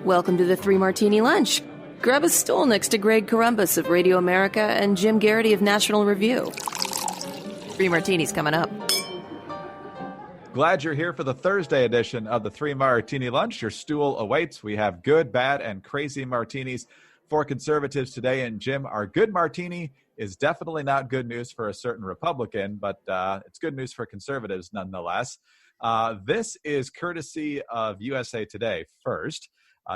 Welcome to the Three Martini Lunch. Grab a stool next to Greg Columbus of Radio America and Jim Garrity of National Review. Three Martinis coming up. Glad you're here for the Thursday edition of the Three Martini Lunch. Your stool awaits. We have good, bad, and crazy martinis for conservatives today. And Jim, our good martini is definitely not good news for a certain Republican, but it's good news for conservatives nonetheless. This is courtesy of USA Today. First,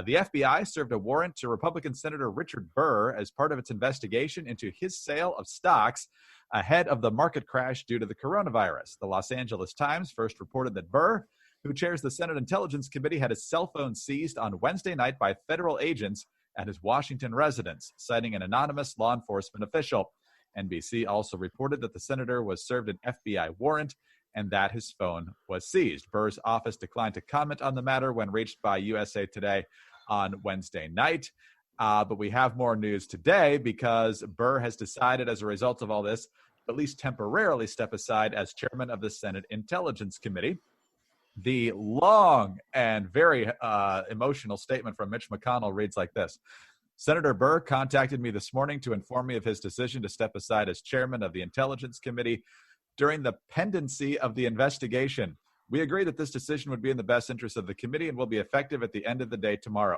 the FBI served a warrant to Republican Senator Richard Burr as part of its investigation into his sale of stocks ahead of the market crash due to the coronavirus. The Los Angeles Times first reported that Burr, who chairs the Senate Intelligence Committee, had his cell phone seized on Wednesday night by federal agents at his Washington residence, citing an anonymous law enforcement official. NBC also reported that the senator was served an FBI warrant and that his phone was seized. Burr's office declined to comment on the matter when reached by USA Today on Wednesday night. But we have more news today because Burr has decided, as a result of all this, at least temporarily step aside as chairman of the Senate Intelligence Committee. The long and very emotional statement from Mitch McConnell reads like this. Senator Burr contacted me this morning to inform me of his decision to step aside as chairman of the Intelligence Committee during the pendency of the investigation. We agree that this decision would be in the best interest of the committee and will be effective at the end of the day tomorrow.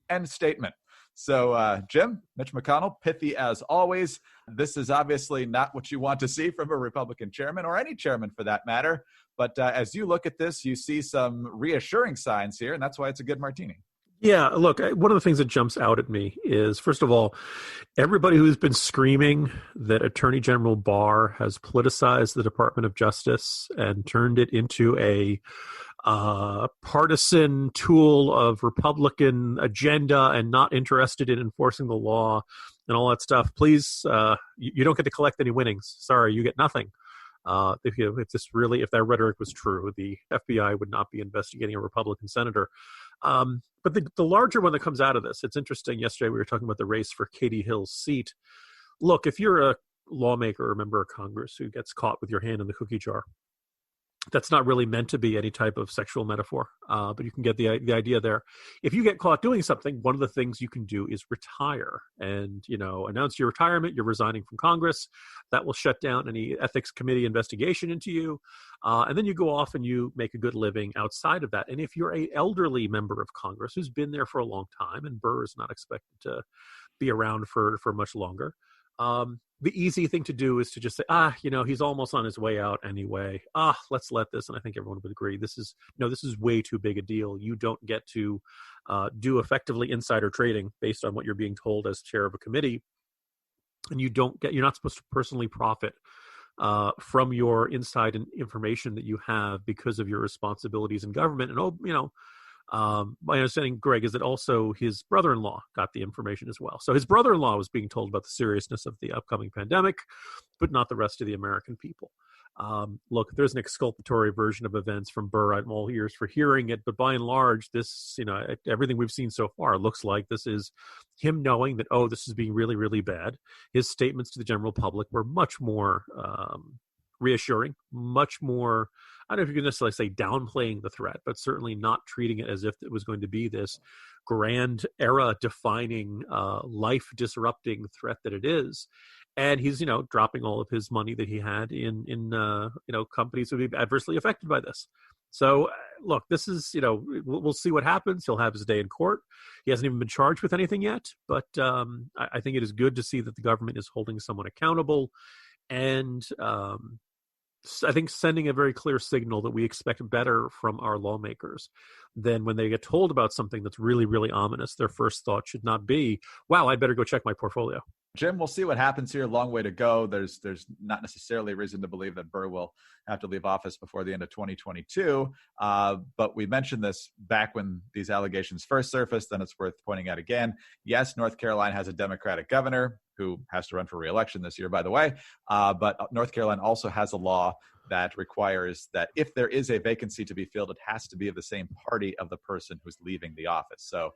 End statement. So, Jim, Mitch McConnell, pithy as always. This is obviously not what you want to see from a Republican chairman or any chairman for that matter. But as you look at this, you see some reassuring signs here, and that's why it's a good martini. Yeah, look, one of the things that jumps out at me is, first of all, everybody who's been screaming that Attorney General Barr has politicized the Department of Justice and turned it into a partisan tool of Republican agenda and not interested in enforcing the law and all that stuff, please, you don't get to collect any winnings. Sorry, you get nothing. If that rhetoric was true, the FBI would not be investigating a Republican senator. But the larger one that comes out of this, it's interesting. Yesterday we were talking about the race for Katie Hill's seat. Look, if you're a lawmaker or a member of Congress who gets caught with your hand in the cookie jar, that's not really meant to be any type of sexual metaphor, but you can get the idea there. If you get caught doing something, one of the things you can do is retire and, announce your retirement. You're resigning from Congress. That will shut down any ethics committee investigation into you. And then you go off and you make a good living outside of that. And if you're an elderly member of Congress who's been there for a long time, and Burr is not expected to be around for much longer, the easy thing to do is to just say, he's almost on his way out anyway. Let's let this. And I think everyone would agree. This is way too big a deal. You don't get to do effectively insider trading based on what you're being told as chair of a committee. And you're not supposed to personally profit from your inside information that you have because of your responsibilities in government. And, my understanding, Greg, is that also his brother-in-law got the information as well. So his brother-in-law was being told about the seriousness of the upcoming pandemic, but not the rest of the American people. Look, there's an exculpatory version of events from Burr. I'm all ears for hearing it, but by and large, this, everything we've seen so far looks like this is him knowing that, this is being really, really bad. His statements to the general public were much more reassuring, much more, I don't know if you can necessarily say downplaying the threat, but certainly not treating it as if it was going to be this grand era-defining, life-disrupting threat that it is. And he's, dropping all of his money that he had in companies that would be adversely affected by this. So, look, this is, we'll see what happens. He'll have his day in court. He hasn't even been charged with anything yet. But I think it is good to see that the government is holding someone accountable. And I think sending a very clear signal that we expect better from our lawmakers than when they get told about something that's really, really ominous. Their first thought should not be, wow, I'd better go check my portfolio. Jim, we'll see what happens here. Long way to go. There's not necessarily a reason to believe that Burr will have to leave office before the end of 2022. But we mentioned this back when these allegations first surfaced, and it's worth pointing out again. Yes, North Carolina has a Democratic governor who has to run for re-election this year, by the way. But North Carolina also has a law that requires that if there is a vacancy to be filled, it has to be of the same party of the person who's leaving the office. So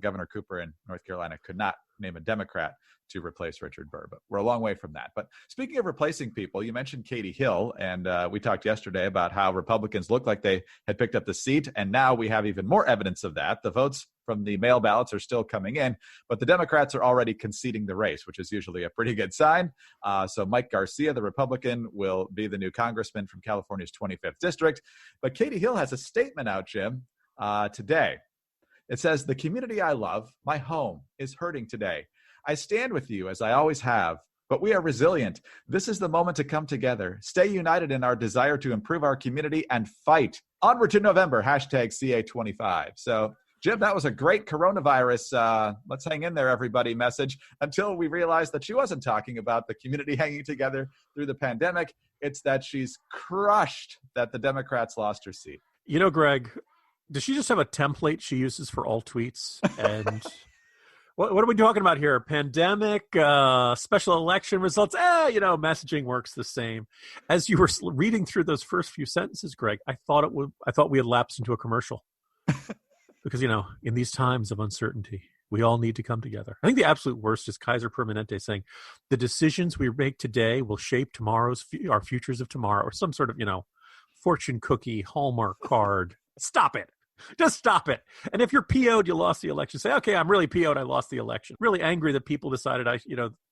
Governor Cooper in North Carolina could not name a Democrat to replace Richard Burr, but we're a long way from that. But speaking of replacing people, you mentioned Katie Hill, and we talked yesterday about how Republicans looked like they had picked up the seat, and now we have even more evidence of that. The votes from the mail ballots are still coming in, but the Democrats are already conceding the race, which is usually a pretty good sign. So Mike Garcia, the Republican, will be the new congressman from California's 25th district. But Katie Hill has a statement out, Jim, today. It says, "The community I love, my home, is hurting today. I stand with you as I always have, but we are resilient. This is the moment to come together, stay united in our desire to improve our community, and fight. Onward to November, #CA25. So, Jim, that was a great coronavirus, let's hang in there, everybody message, until we realized that she wasn't talking about the community hanging together through the pandemic. It's that she's crushed that the Democrats lost her seat. You know, Greg, does she just have a template she uses for all tweets? And what are we talking about here? Pandemic, special election results. Messaging works the same. As you were reading through those first few sentences, Greg, I thought we had lapsed into a commercial. Because, in these times of uncertainty, we all need to come together. I think the absolute worst is Kaiser Permanente saying, the decisions we make today will shape our futures of tomorrow, or some sort of, fortune cookie, Hallmark card. Stop it. Just stop it. And if you're PO'd, you lost the election, say, okay, I'm really PO'd, I lost the election. Really angry that people decided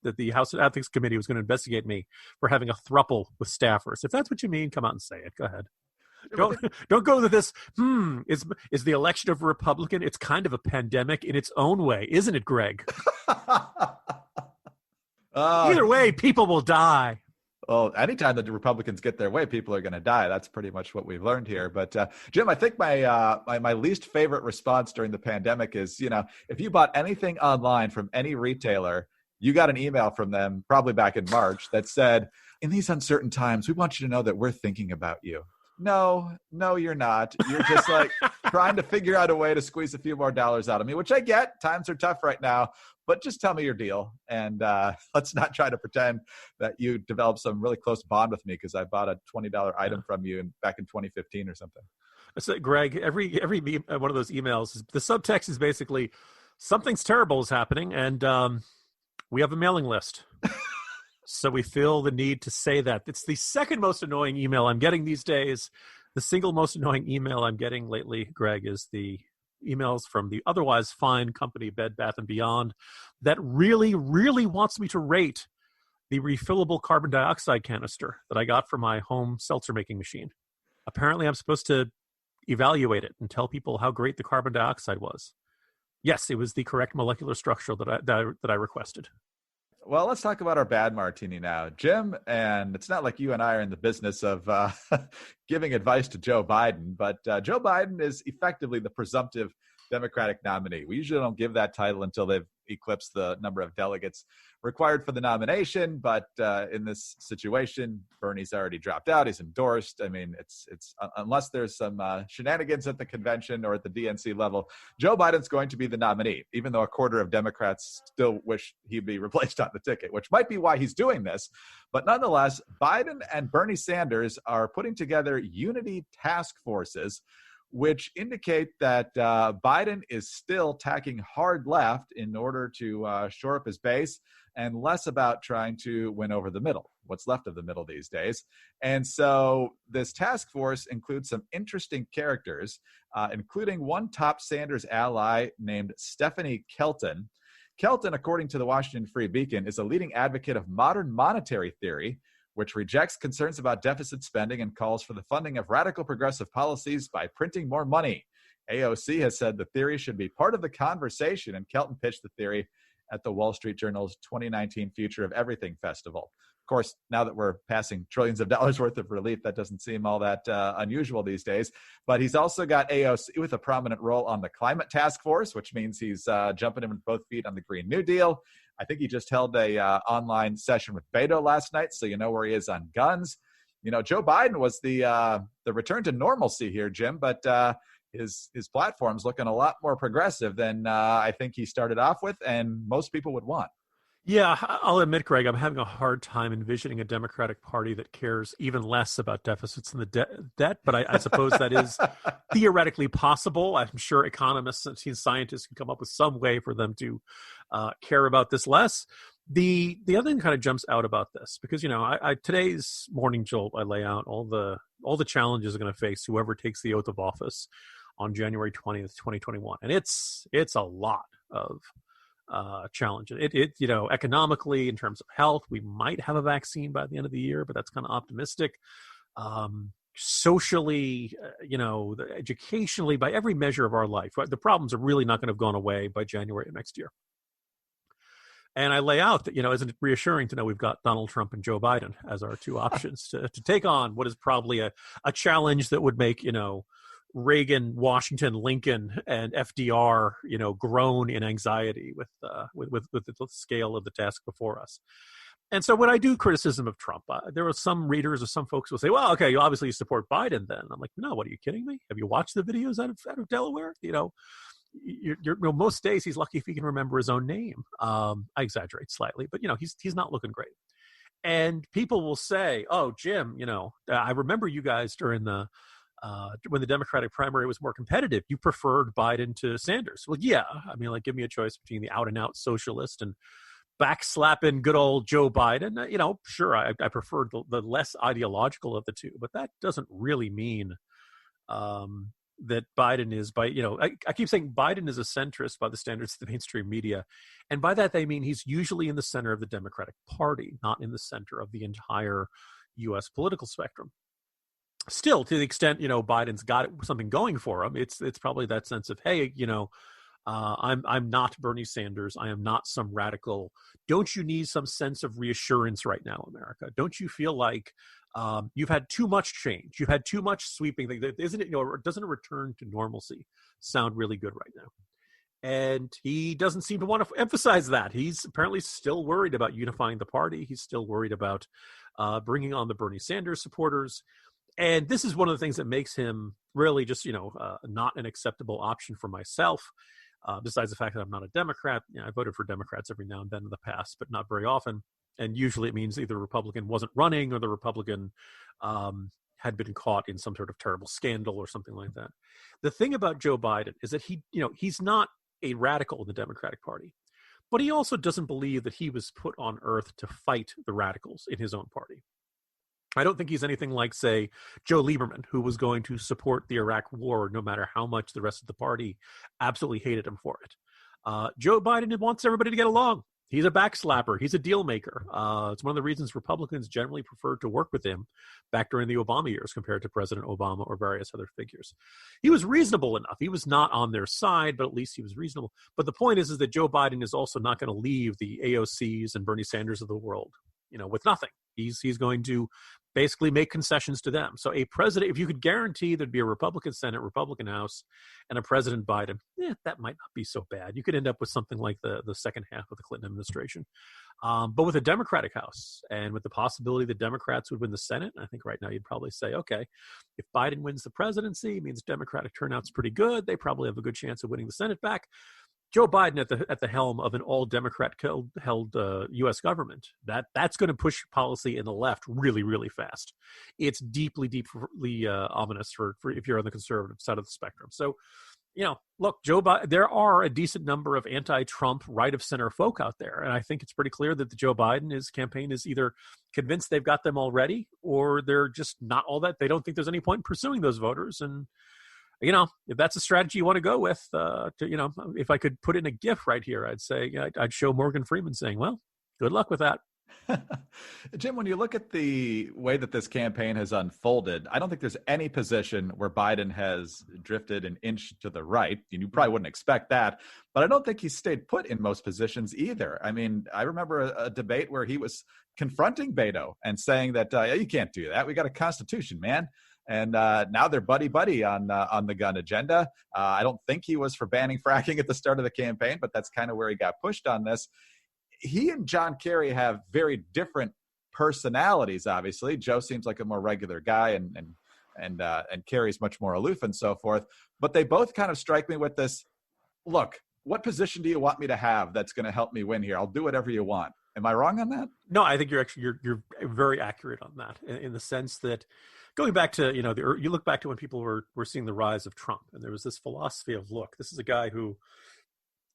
that the House Ethics Committee was going to investigate me for having a throuple with staffers. If that's what you mean, come out and say it. Go ahead. Don't go with this. Is the election of a Republican? It's kind of a pandemic in its own way, isn't it, Greg? Either way, people will die. Well, anytime the Republicans get their way, people are going to die. That's pretty much what we've learned here. But Jim, I think my least favorite response during the pandemic is, if you bought anything online from any retailer, you got an email from them probably back in March that said, in these uncertain times, we want you to know that we're thinking about you. No, you're not. You're just trying to figure out a way to squeeze a few more dollars out of me, which I get. Times are tough right now, but just tell me your deal. And let's not try to pretend that you developed some really close bond with me because I bought a $20 item from you back in 2015 or something. So, Greg, every one of those emails, the subtext is basically something's terrible is happening, and we have a mailing list. So we feel the need to say that. It's the second most annoying email I'm getting these days. The single most annoying email I'm getting lately, Greg, is the emails from the otherwise fine company Bed Bath & Beyond that really, really wants me to rate the refillable carbon dioxide canister that I got for my home seltzer-making machine. Apparently, I'm supposed to evaluate it and tell people how great the carbon dioxide was. Yes, it was the correct molecular structure that I requested. Well, let's talk about our bad martini now, Jim. And it's not like you and I are in the business of giving advice to Joe Biden, but Joe Biden is effectively the presumptive Democratic nominee. We usually don't give that title until they've eclipsed the number of delegates required for the nomination. But in this situation, Bernie's already dropped out. He's endorsed. I mean, it's unless there's some shenanigans at the convention or at the DNC level, Joe Biden's going to be the nominee, even though a quarter of Democrats still wish he'd be replaced on the ticket, which might be why he's doing this. But nonetheless, Biden and Bernie Sanders are putting together unity task forces, which indicate that Biden is still tacking hard left in order to shore up his base and less about trying to win over the middle, what's left of the middle these days. And so this task force includes some interesting characters, including one top Sanders ally named Stephanie Kelton. Kelton, according to the Washington Free Beacon, is a leading advocate of modern monetary theory, which rejects concerns about deficit spending and calls for the funding of radical progressive policies by printing more money. AOC has said the theory should be part of the conversation, and Kelton pitched the theory at the Wall Street Journal's 2019 Future of Everything Festival. Of course, now that we're passing trillions of dollars worth of relief, that doesn't seem all that unusual these days. But he's also got AOC with a prominent role on the climate task force, which means he's jumping in with both feet on the Green New Deal. I think he just held a online session with Beto last night, so you know where he is on guns. Joe Biden was the return to normalcy here, Jim, but his platform's looking a lot more progressive than I think he started off with, and most people would want. Yeah, I'll admit, Greg, I'm having a hard time envisioning a Democratic Party that cares even less about deficits and the debt, but I suppose that is theoretically possible. I'm sure economists and scientists can come up with some way for them to care about this less. The other thing kind of jumps out about this, because, today's Morning Jolt, I lay out all the challenges are going to face whoever takes the oath of office. on January 20th, 2021. And it's a lot of challenge. It economically, in terms of health, we might have a vaccine by the end of the year, but that's kind of optimistic. Socially, educationally, by every measure of our life, right, the problems are really not going to have gone away by January of next year. And I lay out that, isn't it reassuring to know we've got Donald Trump and Joe Biden as our two options to take on what is probably a challenge that would make, Reagan, Washington, Lincoln, and FDR, groan in anxiety with the scale of the task before us. And so when I do criticism of Trump, there are some readers or some folks who will say, well, okay, obviously you support Biden then. I'm like, no, what, are you kidding me? Have you watched the videos out of Delaware? Most days he's lucky if he can remember his own name. I exaggerate slightly, but he's not looking great. And people will say, "Oh, Jim, I remember you guys during the when the Democratic primary was more competitive, you preferred Biden to Sanders." Well, yeah, I mean, give me a choice between the out and out socialist and backslapping good old Joe Biden. Sure, I preferred the less ideological of the two, but that doesn't really mean that Biden is I keep saying Biden is a centrist by the standards of the mainstream media. And by that, they mean he's usually in the center of the Democratic Party, not in the center of the entire U.S. political spectrum. Still, to the extent, Biden's got something going for him, it's probably that sense of, hey, I'm not Bernie Sanders. I am not some radical. Don't you need some sense of reassurance right now, America? Don't you feel like you've had too much change? You've had too much sweeping things. Isn't it? Doesn't a return to normalcy sound really good right now? And he doesn't seem to want to emphasize that. He's apparently still worried about unifying the party. He's still worried about bringing on the Bernie Sanders supporters. And this is one of the things that makes him really just, not an acceptable option for myself. Besides the fact that I'm not a Democrat. I voted for Democrats every now and then in the past, but not very often. And usually it means either the Republican wasn't running or the Republican had been caught in some sort of terrible scandal or something like that. The thing about Joe Biden is that he's not a radical in the Democratic Party, but he also doesn't believe that he was put on earth to fight the radicals in his own party. I don't think he's anything like, say, Joe Lieberman, who was going to support the Iraq war no matter how much the rest of the party absolutely hated him for it. Joe Biden wants everybody to get along. He's a backslapper. He's a deal maker. It's one of the reasons Republicans generally preferred to work with him back during the Obama years compared to President Obama or various other figures. He was reasonable enough. He was not on their side, but at least he was reasonable. But the point is that Joe Biden is also not going to leave the AOCs and Bernie Sanders of the world, with nothing. He's going to basically make concessions to them. So a president, if you could guarantee there'd be a Republican Senate, Republican House, and a President Biden, that might not be so bad. You could end up with something like the second half of the Clinton administration. But with a Democratic House and with the possibility that Democrats would win the Senate, I think right now you'd probably say, okay, if Biden wins the presidency, it means Democratic turnout's pretty good. They probably have a good chance of winning the Senate back. Joe Biden at the helm of an all Democrat held U.S. government, that's going to push policy in the left really, really fast. It's deeply ominous for if you're on the conservative side of the spectrum. So, look, Joe Biden, there are a decent number of anti-Trump right of center folk out there, and I think it's pretty clear that the Joe Biden campaign is either convinced they've got them already, or they're just not all that. They don't think there's any point in pursuing those voters. And if that's a strategy you want to go with, if I could put in a GIF right here, I'd say, I'd show Morgan Freeman saying, well, good luck with that. Jim, when you look at the way that this campaign has unfolded, I don't think there's any position where Biden has drifted an inch to the right. You probably wouldn't expect that, but I don't think he's stayed put in most positions either. I mean, I remember a debate where he was confronting Beto and saying that, you can't do that. We got a constitution, man. And now they're buddy-buddy on the gun agenda. I don't think he was for banning fracking at the start of the campaign, but that's kind of where he got pushed on this. He and John Kerry have very different personalities, obviously. Joe seems like a more regular guy, and Kerry's much more aloof and so forth. But they both kind of strike me with this, look, what position do you want me to have that's going to help me win here? I'll do whatever you want. Am I wrong on that? No, I think you're very accurate on that in the sense that going back to, you look back to when people were seeing the rise of Trump, and there was this philosophy of, look, this is a guy who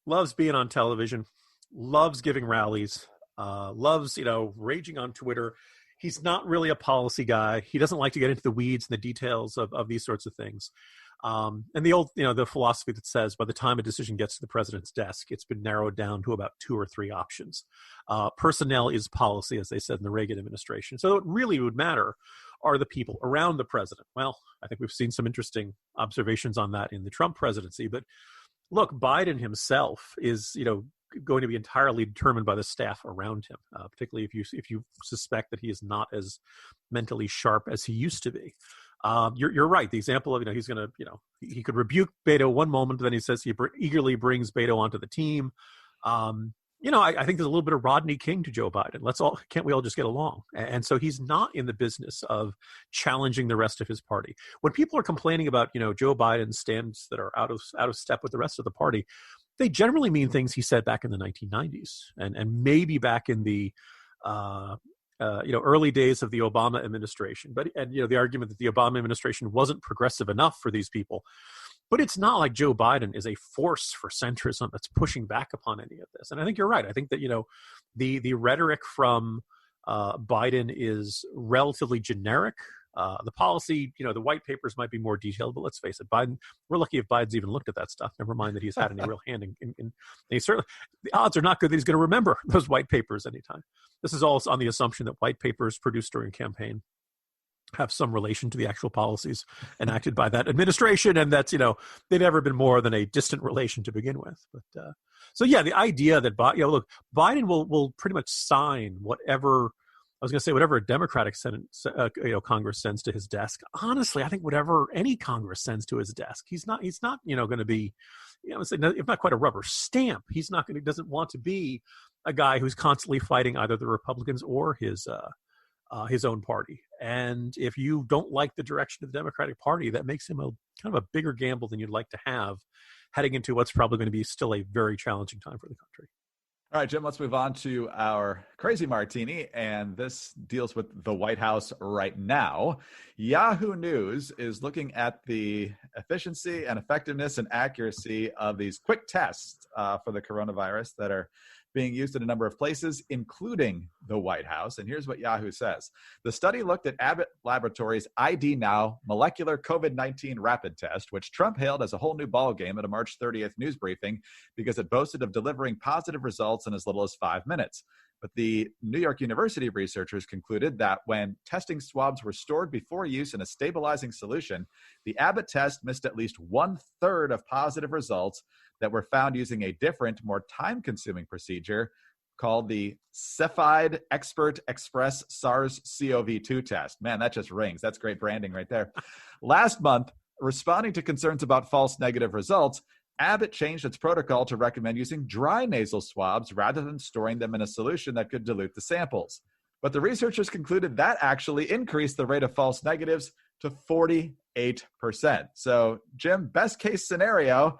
loves being on television, loves giving rallies, loves, raging on Twitter. He's not really a policy guy. He doesn't like to get into the weeds and the details of these sorts of things. And the old, the philosophy that says by the time a decision gets to the president's desk, it's been narrowed down to about 2 or 3 options. Personnel is policy, as they said in the Reagan administration. So what really would matter are the people around the president. Well, I think we've seen some interesting observations on that in the Trump presidency. But look, Biden himself is, going to be entirely determined by the staff around him, particularly if you suspect that he is not as mentally sharp as he used to be. You're right. The example of, he's going to, he could rebuke Beto one moment, then he says he eagerly brings Beto onto the team. I think there's a little bit of Rodney King to Joe Biden. Can't we all just get along? And so he's not in the business of challenging the rest of his party. When people are complaining about, Joe Biden's stands that are out of step with the rest of the party, they generally mean things he said back in the 1990s and maybe back in the early days of the Obama administration. But the argument that the Obama administration wasn't progressive enough for these people. But it's not like Joe Biden is a force for centrism that's pushing back upon any of this. And I think you're right. I think that, the rhetoric from Biden is relatively generic. The policy, the white papers might be more detailed, but let's face it, we're lucky if Biden's even looked at that stuff. Never mind that he's had any real hand in he certainly, the odds are not good that he's going to remember those white papers anytime. This is all on the assumption that white papers produced during a campaign have some relation to the actual policies enacted by that administration. And that's, they've never been more than a distant relation to begin with. But the idea that, Biden will pretty much sign whatever a Democratic Senate, Congress sends to his desk. Honestly, I think whatever any Congress sends to his desk, he's not, going to be, if not quite a rubber stamp. He doesn't want to be a guy who's constantly fighting either the Republicans or his own party. And if you don't like the direction of the Democratic Party, that makes him kind of a bigger gamble than you'd like to have heading into what's probably going to be still a very challenging time for the country. All right, Jim, let's move on to our crazy martini, and this deals with the White House right now. Yahoo News is looking at the efficiency and effectiveness and accuracy of these quick tests for the coronavirus that are being used in a number of places, including the White House. And here's what Yahoo says. The study looked at Abbott Laboratories' ID Now molecular COVID-19 rapid test, which Trump hailed as a whole new ballgame at a March 30th news briefing because it boasted of delivering positive results in as little as 5 minutes. But the New York University researchers concluded that when testing swabs were stored before use in a stabilizing solution, the Abbott test missed at least 1/3 of positive results that were found using a different, more time-consuming procedure called the Cepheid Expert Express SARS-CoV-2 test. Man, that just rings. That's great branding right there. Last month, responding to concerns about false negative results, Abbott changed its protocol to recommend using dry nasal swabs rather than storing them in a solution that could dilute the samples. But the researchers concluded that actually increased the rate of false negatives to 48%. So, Jim, best case scenario,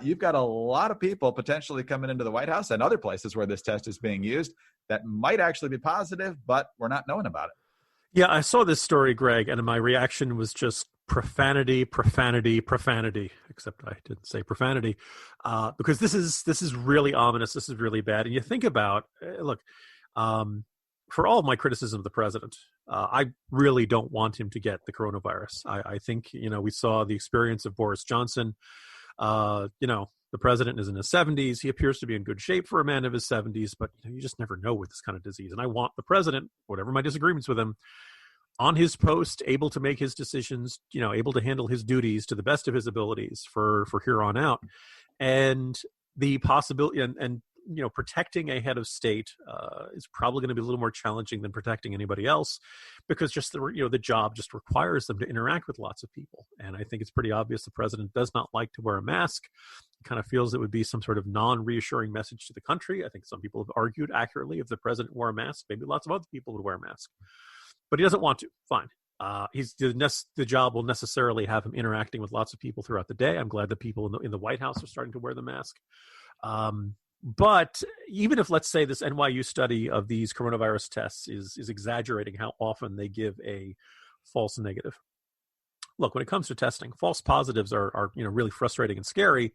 you've got a lot of people potentially coming into the White House and other places where this test is being used that might actually be positive, but we're not knowing about it. Yeah, I saw this story, Greg, and my reaction was just profanity, except I didn't say profanity, because this is really ominous. This is really bad. And you think about, for all of my criticism of the president, I really don't want him to get the coronavirus. I think, we saw the experience of Boris Johnson. The president is in his 70s. He appears to be in good shape for a man of his 70s, but you just never know with this kind of disease. And I want the president, whatever my disagreements with him, on his post, able to make his decisions, able to handle his duties to the best of his abilities for here on out. And the possibility and protecting a head of state is probably going to be a little more challenging than protecting anybody else, because just the job just requires them to interact with lots of people. And I think it's pretty obvious the president does not like to wear a mask. He kind of feels it would be some sort of non-reassuring message to the country. I think some people have argued accurately if the president wore a mask, maybe lots of other people would wear a mask. But he doesn't want to. Fine. The job will necessarily have him interacting with lots of people throughout the day. I'm glad that people in the White House are starting to wear the mask. But even if, let's say, this NYU study of these coronavirus tests is exaggerating how often they give a false negative. Look, when it comes to testing, false positives are really frustrating and scary.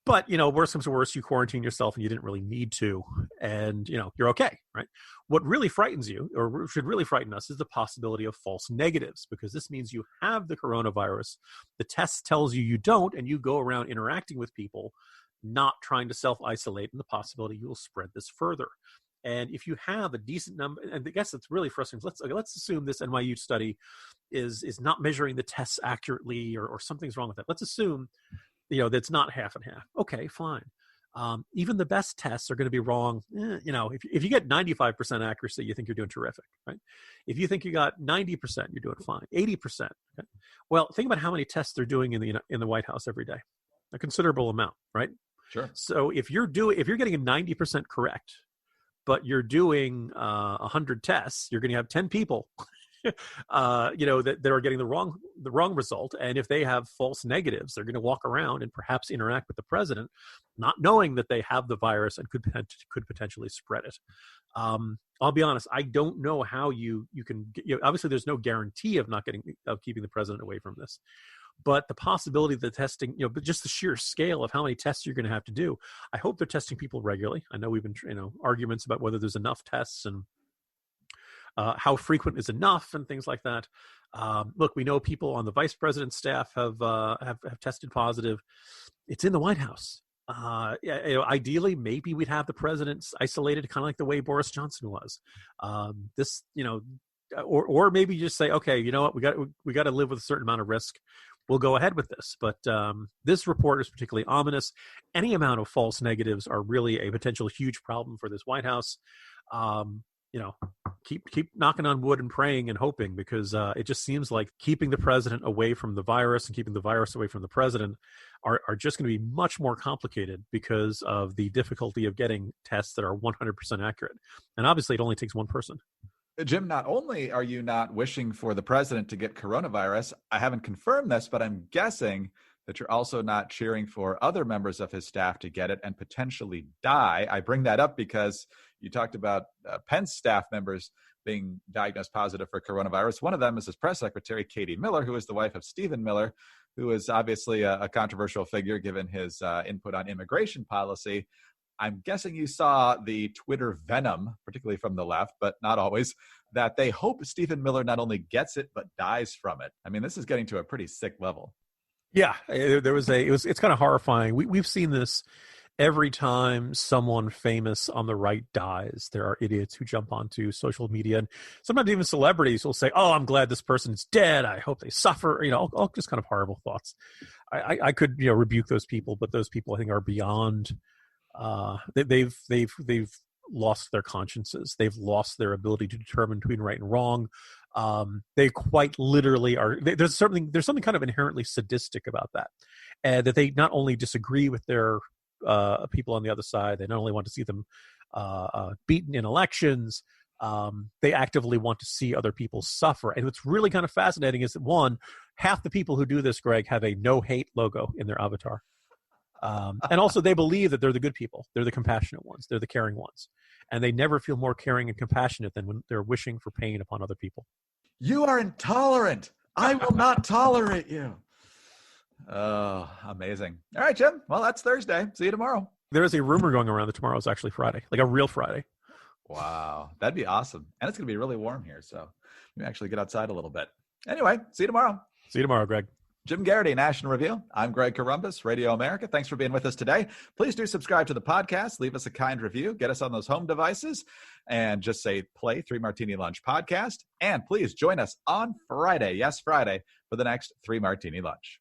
But, worse comes to worse, you quarantine yourself and you didn't really need to. And, you're okay, right? What really frightens you, or should really frighten us, is the possibility of false negatives, because this means you have the coronavirus. The test tells you you don't, and you go around interacting with people, not trying to self-isolate, and the possibility you will spread this further. And if you have a decent number, and I guess it's really frustrating. Let's assume this NYU study is not measuring the tests accurately, or something's wrong with that. Let's assume that's not half and half. Okay, fine. Even the best tests are going to be wrong. If you get 95% accuracy, you think you're doing terrific, right? If you think you got 90%, you're doing fine. 80%. Okay? Well, think about how many tests they're doing in the White House every day. A considerable amount, right? Sure. So if you're getting a 90% correct, but you're doing 100 tests, you're going to have 10 people that are getting the wrong result. And if they have false negatives, they're going to walk around and perhaps interact with the president, not knowing that they have the virus and could potentially spread it. I'll be honest, I don't know how you can. Obviously, there's no guarantee of keeping the president away from this. But the possibility of the testing, but just the sheer scale of how many tests you're going to have to do. I hope they're testing people regularly. I know we've been, arguments about whether there's enough tests and how frequent is enough and things like that. Look, we know people on the vice president's staff have tested positive. It's in the White House. Ideally, maybe we'd have the president isolated, kind of like the way Boris Johnson was. Or maybe just say, okay, you know what, we got to live with a certain amount of risk. We'll go ahead with this. But this report is particularly ominous. Any amount of false negatives are really a potential huge problem for this White House. Keep knocking on wood and praying and hoping, because it just seems like keeping the president away from the virus and keeping the virus away from the president are just going to be much more complicated because of the difficulty of getting tests that are 100% accurate. And obviously, it only takes one person. Jim, not only are you not wishing for the president to get coronavirus, I haven't confirmed this, but I'm guessing that you're also not cheering for other members of his staff to get it and potentially die. I bring that up because you talked about Pence staff members being diagnosed positive for coronavirus. One of them is his press secretary, Katie Miller, who is the wife of Stephen Miller, who is obviously a controversial figure given his input on immigration policy. I'm guessing you saw the Twitter venom, particularly from the left, but not always, that they hope Stephen Miller not only gets it, but dies from it. I mean, this is getting to a pretty sick level. Yeah, it's kind of horrifying. We've seen this every time someone famous on the right dies. There are idiots who jump onto social media, and sometimes even celebrities will say, "Oh, I'm glad this person's dead. I hope they suffer." All just kind of horrible thoughts. I could rebuke those people, but those people I think are beyond. They've lost their consciences. They've lost their ability to determine between right and wrong. They quite literally are. There's something kind of inherently sadistic about that, and that they not only disagree with their people on the other side, they not only want to see them beaten in elections, they actively want to see other people suffer. And what's really kind of fascinating is that, one, half the people who do this, Greg, have a no hate logo in their avatar. And also they believe that they're the good people. They're the compassionate ones. They're the caring ones. And they never feel more caring and compassionate than when they're wishing for pain upon other people. You are intolerant. I will not tolerate you. Oh, amazing. All right, Jim. Well, that's Thursday. See you tomorrow. There is a rumor going around that tomorrow is actually Friday, like a real Friday. Wow. That'd be awesome. And it's going to be really warm here, so we actually get outside a little bit. Anyway, see you tomorrow. See you tomorrow, Greg. Jim Garrity, National Review. I'm Greg Corombos, Radio America. Thanks for being with us today. Please do subscribe to the podcast. Leave us a kind review. Get us on those home devices and just say play 3 Martini Lunch podcast. And please join us on Friday, yes, Friday, for the next 3 Martini Lunch.